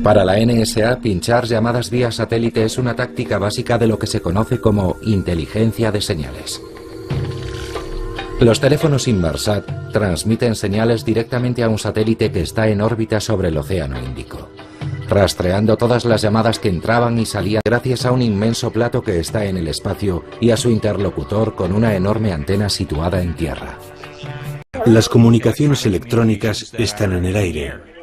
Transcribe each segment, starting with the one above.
Para la NSA, pinchar llamadas vía satélite es una táctica básica de lo que se conoce como inteligencia de señales. Los teléfonos Inmarsat transmiten señales directamente a un satélite que está en órbita sobre el Océano Índico, rastreando todas las llamadas que entraban y salían gracias a un inmenso plato que está en el espacio y a su interlocutor con una enorme antena situada en tierra. Las comunicaciones electrónicas están en el aire.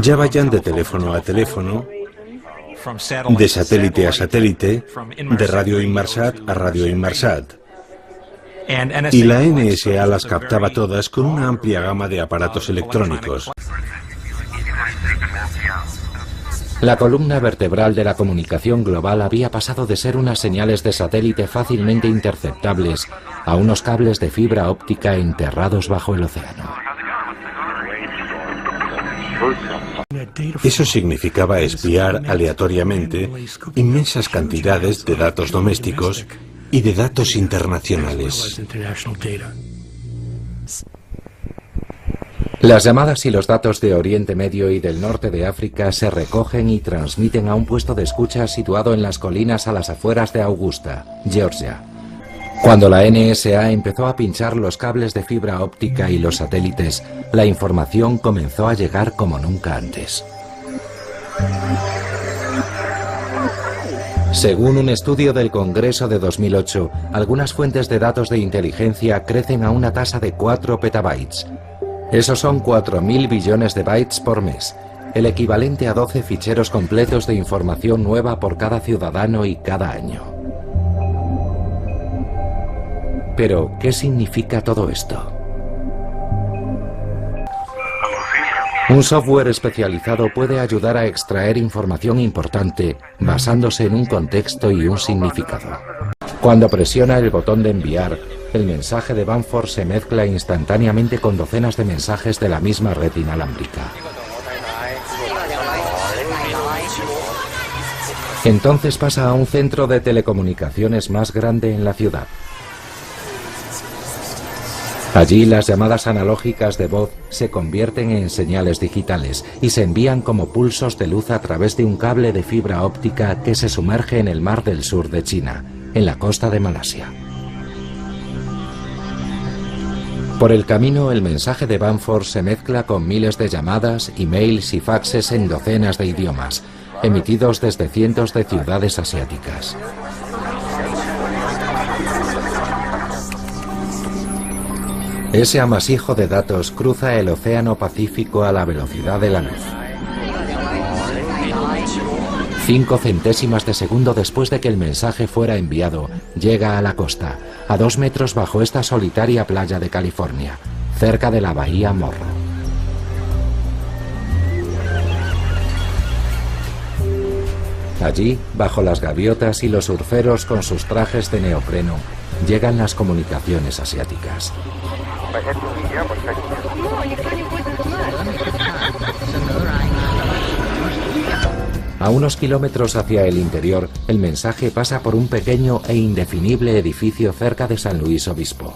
Ya vayan de teléfono a teléfono, de satélite a satélite, de radio Inmarsat a radio Inmarsat. Y la NSA las captaba todas con una amplia gama de aparatos electrónicos. La columna vertebral de la comunicación global había pasado de ser unas señales de satélite fácilmente interceptables a unos cables de fibra óptica enterrados bajo el océano. Eso significaba espiar aleatoriamente inmensas cantidades de datos domésticos y de datos internacionales. Las llamadas y los datos de Oriente Medio y del norte de África se recogen y transmiten a un puesto de escucha situado en las colinas a las afueras de Augusta, Georgia. Cuando la NSA empezó a pinchar los cables de fibra óptica y los satélites, la información comenzó a llegar como nunca antes. Según un estudio del Congreso de 2008, algunas fuentes de datos de inteligencia crecen a una tasa de 4 petabytes. Esos son 4.000 billones de bytes por mes, el equivalente a 12 ficheros completos de información nueva por cada ciudadano y cada año. Pero, ¿qué significa todo esto? Un software especializado puede ayudar a extraer información importante basándose en un contexto y un significado. Cuando presiona el botón de enviar, el mensaje de Bamford se mezcla instantáneamente con docenas de mensajes de la misma red inalámbrica. Entonces pasa a un centro de telecomunicaciones más grande en la ciudad. Allí las llamadas analógicas de voz se convierten en señales digitales y se envían como pulsos de luz a través de un cable de fibra óptica que se sumerge en el mar del sur de China, en la costa de Malasia. Por el camino, el mensaje de Bamford se mezcla con miles de llamadas, emails y faxes en docenas de idiomas, emitidos desde cientos de ciudades asiáticas. Ese amasijo de datos cruza el Océano Pacífico a la velocidad de la luz. 5 centésimas de segundo después de que el mensaje fuera enviado, llega a la costa, a 2 metros bajo esta solitaria playa de California, cerca de la bahía Morro. Allí, bajo las gaviotas y los surferos con sus trajes de neopreno, llegan las comunicaciones asiáticas. A unos kilómetros hacia el interior, el mensaje pasa por un pequeño e indefinible edificio cerca de San Luis Obispo.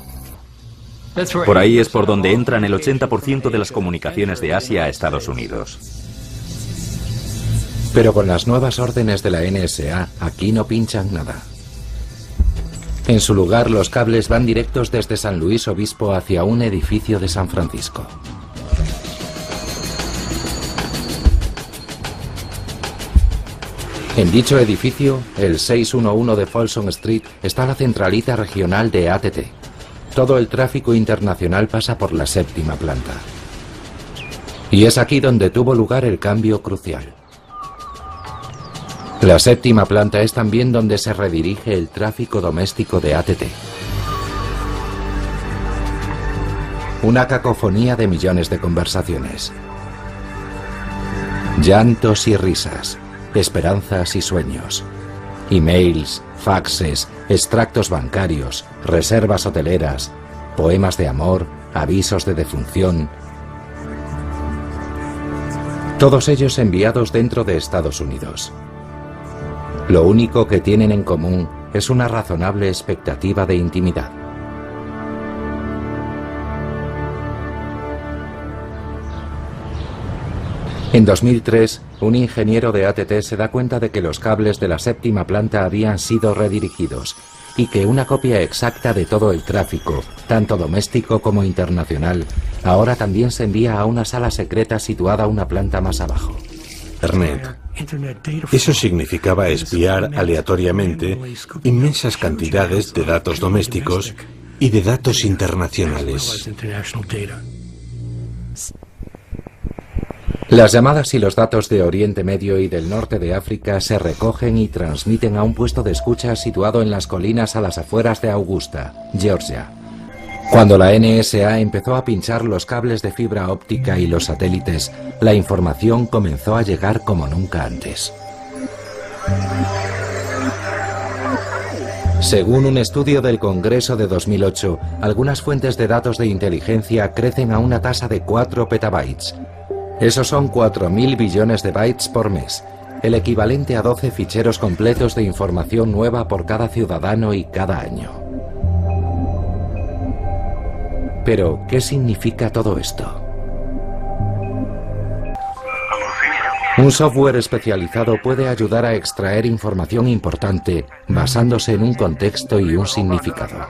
Por ahí es por donde entran el 80% de las comunicaciones de Asia a Estados Unidos. Pero con las nuevas órdenes de la NSA, aquí no pinchan nada. En su lugar, los cables van directos desde San Luis Obispo hacia un edificio de San Francisco. En dicho edificio, el 611 de Folsom Street, está la centralita regional de ATT. Todo el tráfico internacional pasa por la 7ª planta. Y es aquí donde tuvo lugar el cambio crucial. La 7ª planta es también donde se redirige el tráfico doméstico de ATT. Una cacofonía de millones de conversaciones. Llantos y risas, esperanzas y sueños. Emails, faxes, extractos bancarios, reservas hoteleras, poemas de amor, avisos de defunción. Todos ellos enviados dentro de Estados Unidos. Lo único que tienen en común es una razonable expectativa de intimidad. En 2003, un ingeniero de AT&T se da cuenta de que los cables de la 7ª planta habían sido redirigidos y que una copia exacta de todo el tráfico, tanto doméstico como internacional, ahora también se envía a una sala secreta situada una planta más abajo. Internet. Eso significaba espiar aleatoriamente inmensas cantidades de datos domésticos y de datos internacionales. Las llamadas y los datos de Oriente Medio y del norte de África se recogen y transmiten a un puesto de escucha situado en las colinas a las afueras de Augusta, Georgia. Cuando la NSA empezó a pinchar los cables de fibra óptica y los satélites, la información comenzó a llegar como nunca antes. Según un estudio del Congreso de 2008, algunas fuentes de datos de inteligencia crecen a una tasa de 4 petabytes. Esos son 4.000 billones de bytes por mes, el equivalente a 12 ficheros completos de información nueva por cada ciudadano y cada año. Pero, ¿qué significa todo esto? Un software especializado puede ayudar a extraer información importante basándose en un contexto y un significado.